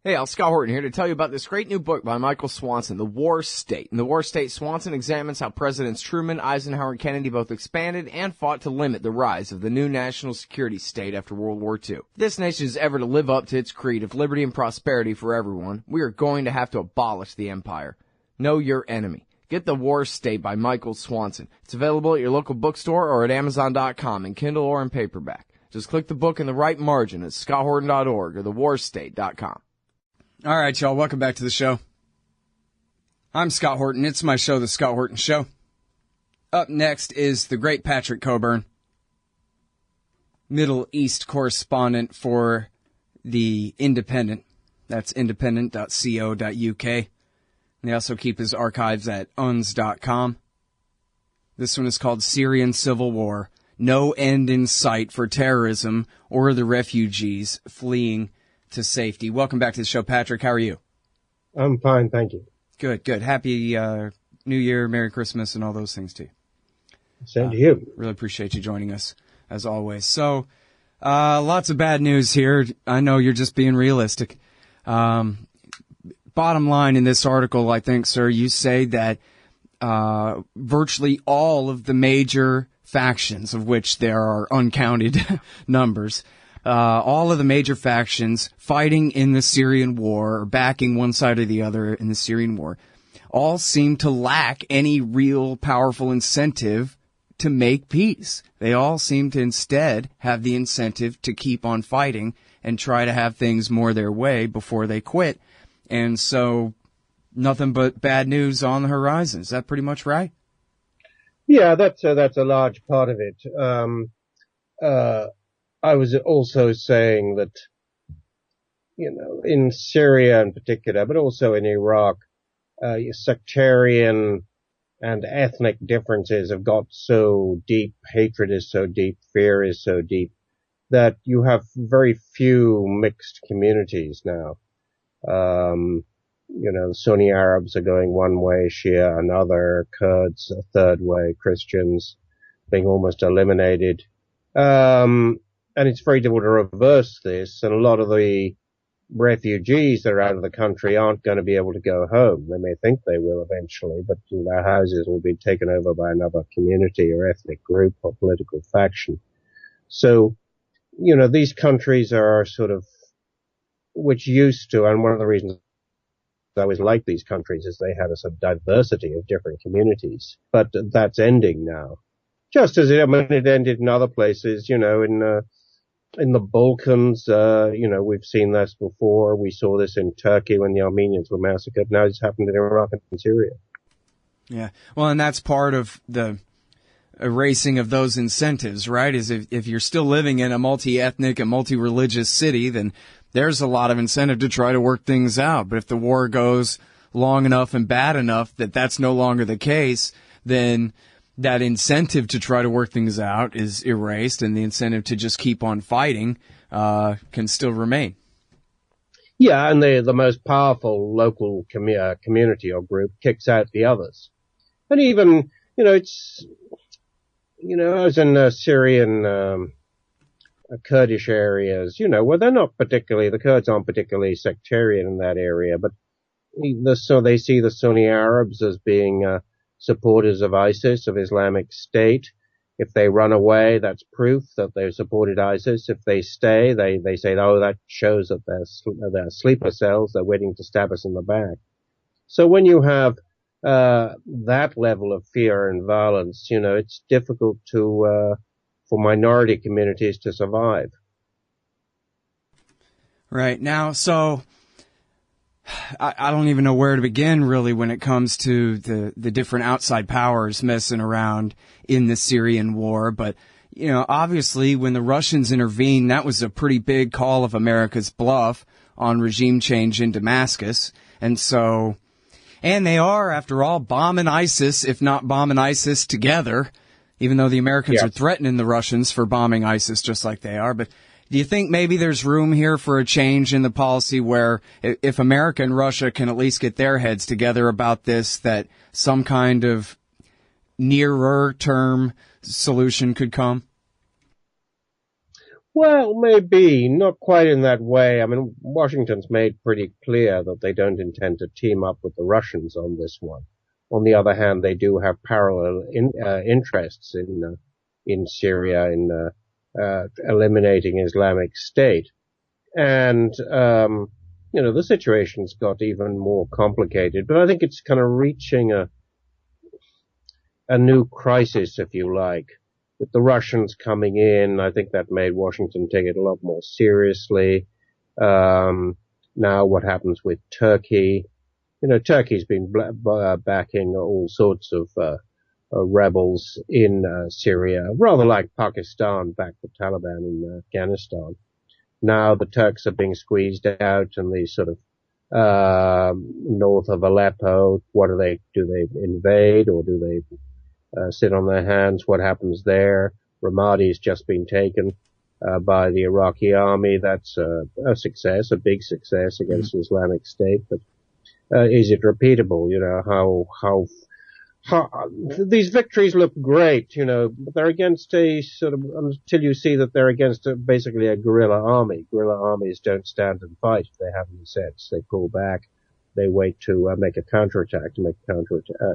Hey, Scott Horton here to tell you about this great new book by Michael Swanson, The War State. In The War State, Swanson examines how Presidents Truman, Eisenhower, and Kennedy both expanded and fought to limit the rise of the new national security state after World War II. If this nation is ever to live up to its creed of liberty and prosperity for everyone, we are going to have to abolish the empire. Know your enemy. Get The War State by Michael Swanson. It's available at your local bookstore or at Amazon.com in Kindle or in paperback. Just click the book in the right margin at scotthorton.org or thewarstate.com. All right, y'all, welcome back to the show. I'm Scott Horton. It's my show, The Scott Horton Show. Up next is the great Patrick Cockburn, Middle East correspondent for The Independent. That's independent.co.uk. And they also keep his archives at uns.com. This one is called Syrian Civil War. No end in sight for terrorism or the refugees fleeing to safety. Welcome back to the show, Patrick. How are you? I'm fine, thank you. Good, good. Happy New Year, Merry Christmas, and all those things, too. Same to you. Really appreciate you joining us, as always. So, lots of bad news here. I know you're just being realistic. Bottom line in this article, I think, sir, you say that virtually all of the major factions, of which there are uncounted numbers, all of the major factions fighting in the Syrian war, or backing one side or the other in the Syrian war, all seem to lack any real powerful incentive to make peace. They all seem to instead have the incentive to keep on fighting and try to have things more their way before they quit. And so nothing but bad news on the horizon. Is that pretty much right? Yeah, that's a large part of it. I was also saying that, in Syria in particular, but also in Iraq, sectarian and ethnic differences have got so deep, hatred is so deep, fear is so deep, that you have very few mixed communities now. Sunni Arabs are going one way, Shia another, Kurds a third way, Christians being almost eliminated. And it's very difficult to reverse this, and a lot of the refugees that are out of the country aren't going to be able to go home. They may think they will eventually, but their houses will be taken over by another community or ethnic group or political faction. So, these countries are sort of, which used to, and one of the reasons I always liked these countries is they had a sort of diversity of different communities, but that's ending now. Just as it ended in other places, in the Balkans, we've seen this before. We saw this in Turkey when the Armenians were massacred. Now it's happened in Iraq and Syria. Yeah. Well, and that's part of the erasing of those incentives, right? Is if you're still living in a multi-ethnic and multi-religious city, then there's a lot of incentive to try to work things out. But if the war goes long enough and bad enough that that's no longer the case, then that incentive to try to work things out is erased, and the incentive to just keep on fighting can still remain. Yeah, and the most powerful local community or group kicks out the others. And even, I was in Syrian Kurdish areas, where they're not particularly, the Kurds aren't particularly sectarian in that area, but so they see the Sunni Arabs as being supporters of ISIS, of Islamic State. If they run away, that's proof that they've supported ISIS. If they stay, they say, oh, that shows that they're sleeper cells. They're waiting to stab us in the back. So when you have that level of fear and violence, it's difficult for minority communities to survive. Right. Now, so I don't even know where to begin, really, when it comes to the different outside powers messing around in the Syrian war. But, obviously, when the Russians intervened, that was a pretty big call of America's bluff on regime change in Damascus. And they are, after all, bombing ISIS, if not bombing ISIS together, even though the Americans are threatening the Russians for bombing ISIS just like they are. But do you think maybe there's room here for a change in the policy where if America and Russia can at least get their heads together about this, that some kind of nearer term solution could come? Well, maybe not quite in that way. I mean, Washington's made pretty clear that they don't intend to team up with the Russians on this one. On the other hand, they do have parallel interests in Syria in eliminating Islamic State, and the situation's got even more complicated. But I think it's kind of reaching a new crisis, if you like. With the Russians coming in, I think that made Washington take it a lot more seriously. Now what happens with Turkey? Turkey's been backing all sorts of rebels in Syria, rather like Pakistan backed the Taliban in Afghanistan. Now the Turks are being squeezed out and the sort of north of Aleppo. What do they invade, or do they sit on their hands? What happens there? Ramadi's just been taken by the Iraqi army. That's a success, a big success against Islamic State. But is it repeatable? How these victories look great, but they're against a sort of, until you see that they're against basically a guerrilla army. Guerrilla armies don't stand and fight if they have any sense. They pull back. They wait to make a counterattack,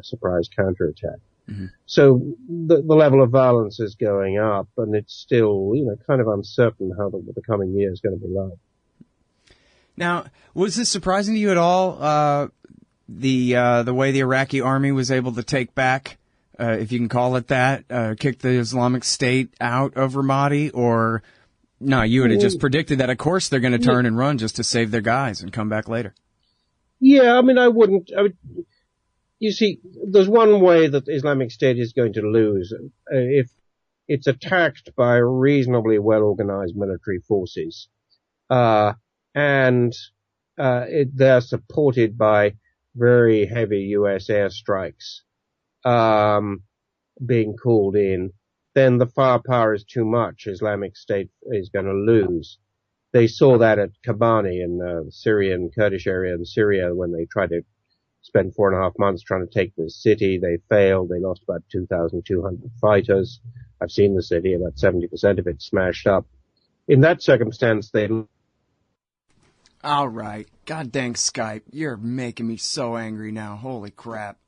surprise counterattack. Mm-hmm. So the level of violence is going up, and it's still, kind of uncertain how the coming year is going to be like. Now, was this surprising to you at all, the way the Iraqi army was able to take back, if you can call it that, kick the Islamic State out of Ramadi? Or, no, you would have just predicted that, of course, they're going to turn and run just to save their guys and come back later. Yeah, I mean, you see, there's one way that the Islamic State is going to lose if it's attacked by reasonably well-organized military forces, and they're supported by very heavy U.S. airstrikes being called in. Then the firepower is too much. Islamic State is going to lose. They saw that at Kobani in the Syrian Kurdish area in Syria when they tried to spend 4.5 months trying to take the city. They failed. They lost about 2,200 fighters. I've seen the city, about 70% of it smashed up. In that circumstance, they... All right. God dang Skype. You're making me so angry now. Holy crap.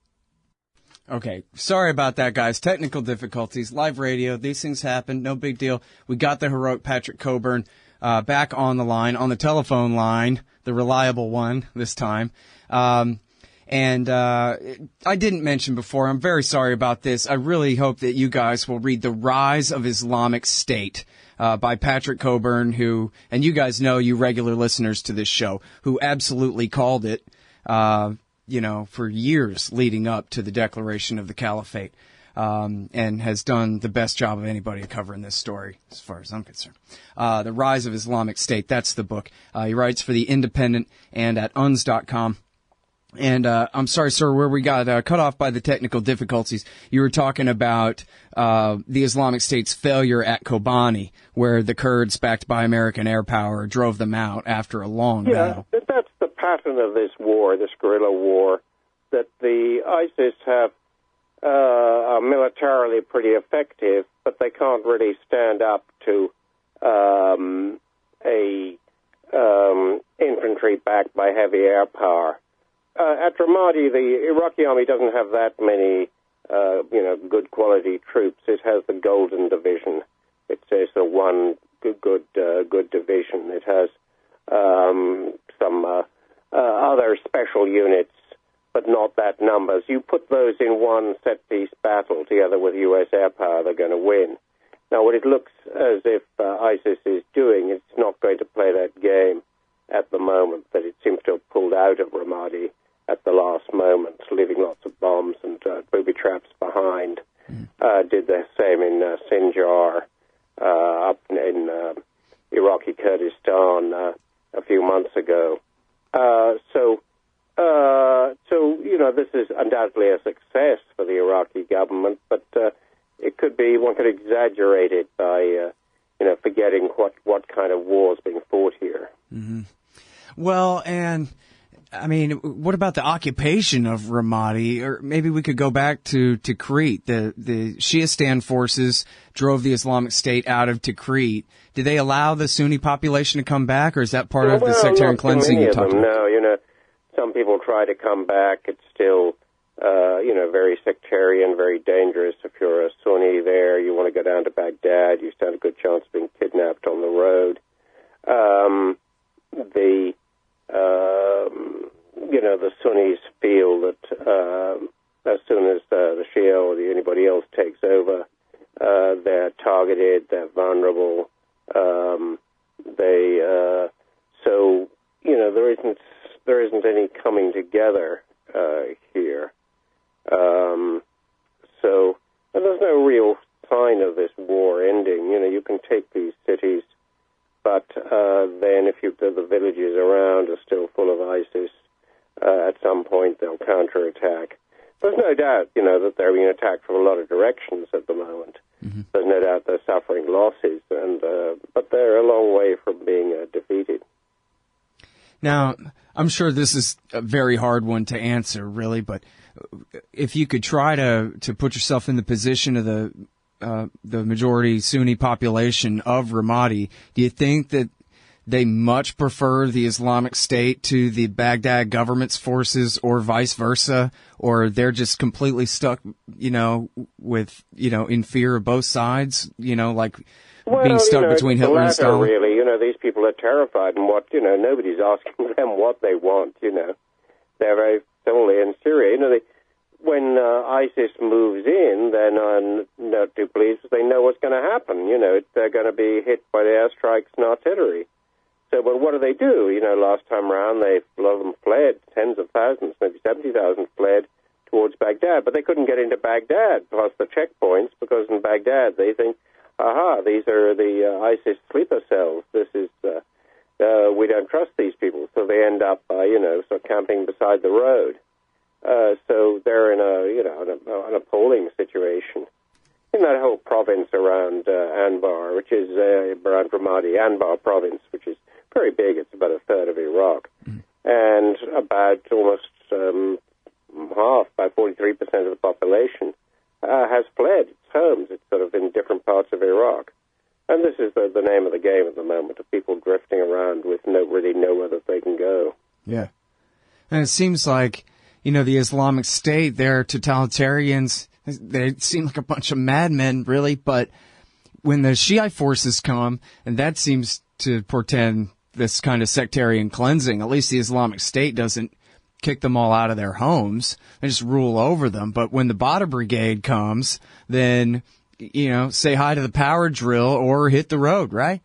Okay. Sorry about that, guys. Technical difficulties. Live radio. These things happen. No big deal. We got the heroic Patrick Cockburn back on the line, on the telephone line, the reliable one this time. And I didn't mention before, I'm very sorry about this. I really hope that you guys will read The Rise of Islamic State by Patrick Cockburn, who, and you guys know, you regular listeners to this show, who absolutely called it, for years leading up to the declaration of the caliphate, and has done the best job of anybody covering this story, as far as I'm concerned. The Rise of Islamic State, that's the book. He writes for The Independent and at uns.com. And I'm sorry, sir, where we got cut off by the technical difficulties, you were talking about the Islamic State's failure at Kobani, where the Kurds, backed by American air power, drove them out after a long battle. Yeah, that's the pattern of this war, this guerrilla war, that the ISIS are militarily pretty effective, but they can't really stand up to infantry backed by heavy air power. At Ramadi, the Iraqi army doesn't have that many, good quality troops. It has the Golden Division. It's the one good division. It has some other special units, but not that numbers. You put those in one set-piece battle together with U.S. air power, they're going to win. Now, what it looks as if ISIS is doing, it's not going to play that game at the moment, that it seems to have pulled out of Ramadi at the last moment, leaving lots of bombs and booby traps behind. Did the same in Sinjar, up in Iraqi Kurdistan a few months ago. This is undoubtedly a success for the Iraqi government, but it could be, one could exaggerate it by, forgetting what kind of war is being fought here. Mm-hmm. Well, and I mean, what about the occupation of Ramadi? Or maybe we could go back to Tikrit. The Shiistan forces drove the Islamic State out of Tikrit. Did they allow the Sunni population to come back, or is that part of the sectarian cleansing you talked about? No, some people try to come back. It's still, very sectarian, very dangerous. If you're a Sunni there, you want to go down to Baghdad, you stand a good chance of being kidnapped on the road. The Sunnis feel that as soon as the Shia or anybody else takes over, they're targeted, they're vulnerable. There isn't any coming together here. And there's no real sign of this war ending. You can take these cities, but then if the villages around are still full of ISIS, at some point they'll counterattack. There's no doubt, that they're being attacked from a lot of directions at the moment. Mm-hmm. There's no doubt they're suffering losses, but they're a long way from being defeated. Now, I'm sure this is a very hard one to answer, really, but if you could try to put yourself in the position of the majority Sunni population of Ramadi, do you think that they much prefer the Islamic State to the Baghdad government's forces, or vice versa, or they're just completely stuck, with, in fear of both sides, being stuck between Hitler and Stalin? Really, these people are terrified, and nobody's asking them what they want, They're very similarly in Syria. When ISIS moves in, they're not too pleased because they know what's going to happen. They're going to be hit by the airstrikes and artillery. So, but what do? Last time around, a lot of them fled, tens of thousands, maybe 70,000 fled towards Baghdad, but they couldn't get into Baghdad past the checkpoints because in Baghdad they think, these are the ISIS sleeper cells. This is, we don't trust these people, so they end up, sort of camping beside the road. So they're in an appalling situation. In that whole province around Anbar, which is around Ramadi, Anbar province, which is very big. It's about a third of Iraq. Mm. And about almost half, about 43% of the population, has fled its homes. It's sort of in different parts of Iraq. And this is the name of the game at the moment, of people drifting around with really nowhere that they can go. Yeah. And it seems like, the Islamic State, they're totalitarians. They seem like a bunch of madmen, really. But when the Shiite forces come, and that seems to portend this kind of sectarian cleansing, at least the Islamic State doesn't kick them all out of their homes. They just rule over them. But when the Badr Brigade comes, then, say hi to the power drill or hit the road, right?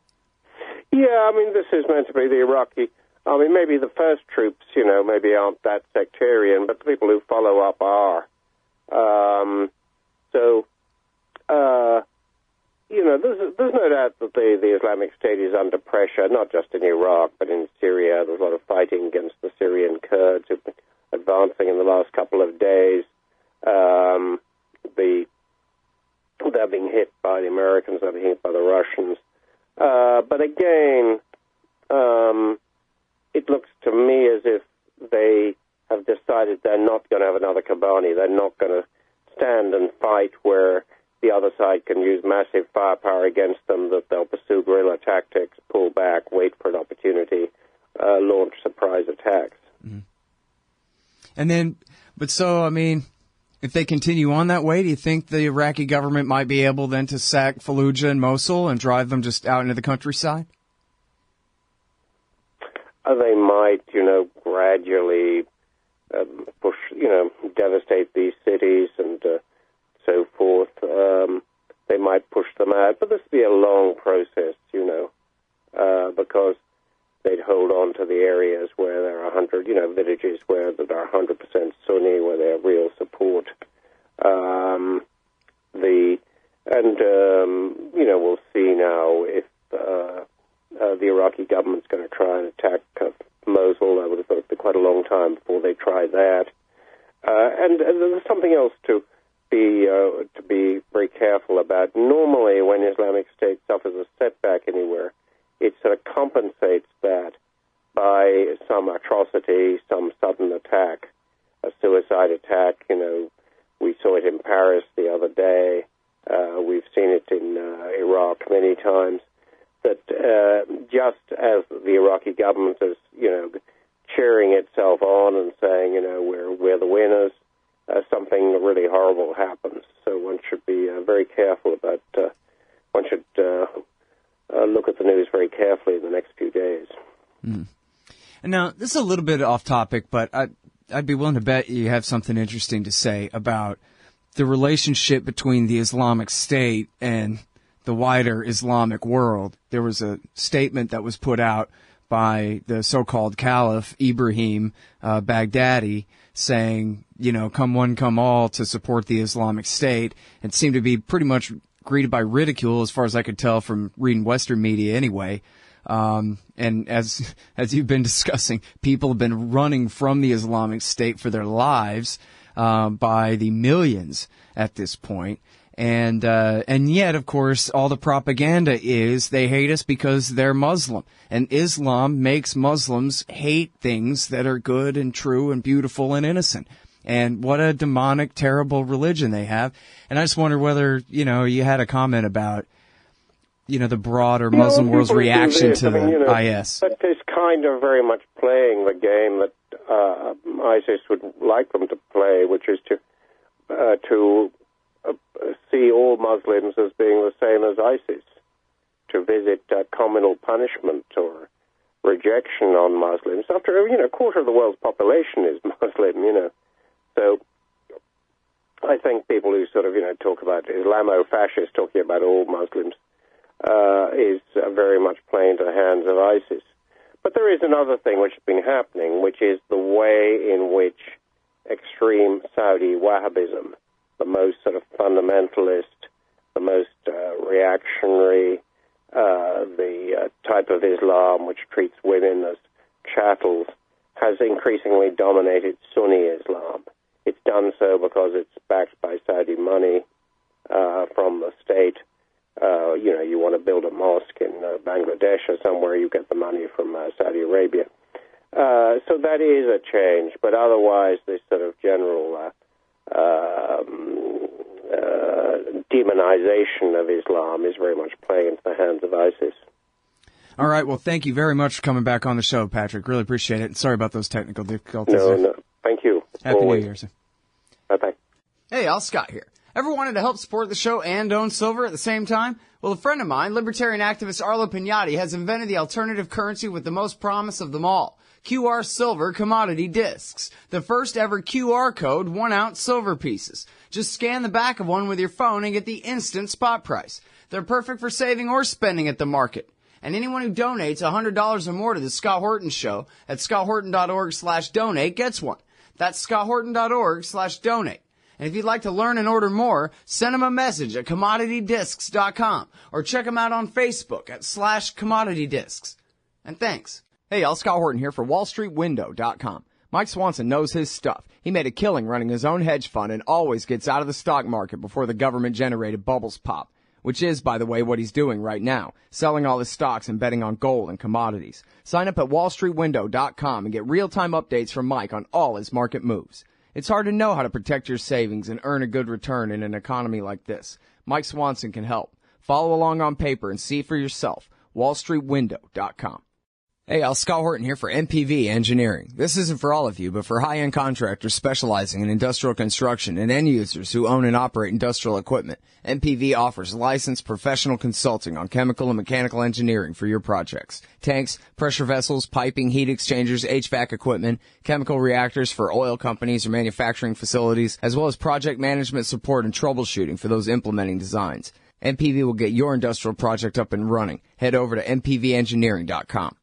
Yeah, this is meant to be the Iraqi. Maybe the first troops, maybe aren't that sectarian, but the people who follow up are. There's no doubt that the Islamic State is under pressure, not just in Iraq, but in Syria. There's a lot of fighting against the Syrian Kurds who've been advancing in the last couple of days. They're being hit by the Americans, they're being hit by the Russians. But again, it looks to me as if they have decided they're not going to have another Kobani. They're not going to stand and fight where the other side can use massive firepower against them, that they'll pursue guerrilla tactics, pull back, wait for an opportunity, launch surprise attacks. Mm-hmm. And then, if they continue on that way, do you think the Iraqi government might be able then to sack Fallujah and Mosul and drive them just out into the countryside? They might, gradually push, devastate these cities and so forth. They might push them out, but this will be a long process, because they'd hold on to the areas where there are 100, villages where that are 100% Sunni, where they have real support. We'll see now if the Iraqi government's going to try and attack Mosul. I would have thought it'd be quite a long time before they try that. And there's something else to be very careful about. Normally, when Islamic State suffers a setback anywhere, it sort of compensates that by some atrocity, some sudden attack, a suicide attack. We saw it in Paris the other day. We've seen it in Iraq many times. That just as the Iraqi government is, cheering itself on and saying, we're the winners, something really horrible happens. So one should be very careful about. One should look at the news very carefully in the next few days. Mm. And now, this is a little bit off topic, but I'd be willing to bet you have something interesting to say about the relationship between the Islamic State and the wider Islamic world. There was a statement that was put out by the so-called Caliph Ibrahim Baghdadi saying, come one, come all to support the Islamic State. It seemed to be pretty much greeted by ridicule, as far as I could tell from reading Western media anyway. And as you've been discussing, people have been running from the Islamic State for their lives by the millions at this point. And yet, of course, all the propaganda is they hate us because they're Muslim. And Islam makes Muslims hate things that are good and true and beautiful and innocent. And what a demonic, terrible religion they have. And I just wonder whether, you had a comment about, the broader Muslim world's reaction to the IS. But it's kind of very much playing the game that ISIS would like them to play, which is to see all Muslims as being the same as ISIS, to visit communal punishment or rejection on Muslims. After, a quarter of the world's population is Muslim, So I think people who sort of, talk about Islamo-fascists talking about all Muslims is very much playing into the hands of ISIS. But there is another thing which has been happening, which is the way in which extreme Saudi Wahhabism, the most sort of fundamentalist, the most reactionary, the type of Islam which treats women as chattels, has increasingly dominated Sunni Islam. It's done so because it's backed by Saudi money from the state. You want to build a mosque in Bangladesh or somewhere, you get the money from Saudi Arabia. So that is a change, but otherwise this sort of general demonization of Islam is very much playing into the hands of ISIS. All right, well, thank you very much for coming back on the show, Patrick. Really appreciate it. And sorry about those technical difficulties. No, thank you. Happy New Year, sir. Bye-bye. Hey, Al Scott here. Ever wanted to help support the show and own silver at the same time? Well, a friend of mine, libertarian activist Arlo Pignati, has invented the alternative currency with the most promise of them all. QR Silver Commodity Discs. The first ever QR code 1-ounce silver pieces. Just scan the back of one with your phone and get the instant spot price. They're perfect for saving or spending at the market. And anyone who donates $100 or more to the Scott Horton Show at scotthorton.org/donate gets one. That's scotthorton.org/donate. And if you'd like to learn and order more, send them a message at commoditydiscs.com or check them out on Facebook at /commoditydiscs. And thanks. Hey, y'all, Scott Horton here for WallStreetWindow.com. Mike Swanson knows his stuff. He made a killing running his own hedge fund and always gets out of the stock market before the government-generated bubbles pop, which is, by the way, what he's doing right now, selling all his stocks and betting on gold and commodities. Sign up at WallStreetWindow.com and get real-time updates from Mike on all his market moves. It's hard to know how to protect your savings and earn a good return in an economy like this. Mike Swanson can help. Follow along on paper and see for yourself. WallStreetWindow.com. Hey, Al, Scott Horton here for MPV Engineering. This isn't for all of you, but for high-end contractors specializing in industrial construction and end users who own and operate industrial equipment. MPV offers licensed professional consulting on chemical and mechanical engineering for your projects. Tanks, pressure vessels, piping, heat exchangers, HVAC equipment, chemical reactors for oil companies or manufacturing facilities, as well as project management support and troubleshooting for those implementing designs. MPV will get your industrial project up and running. Head over to mpvengineering.com.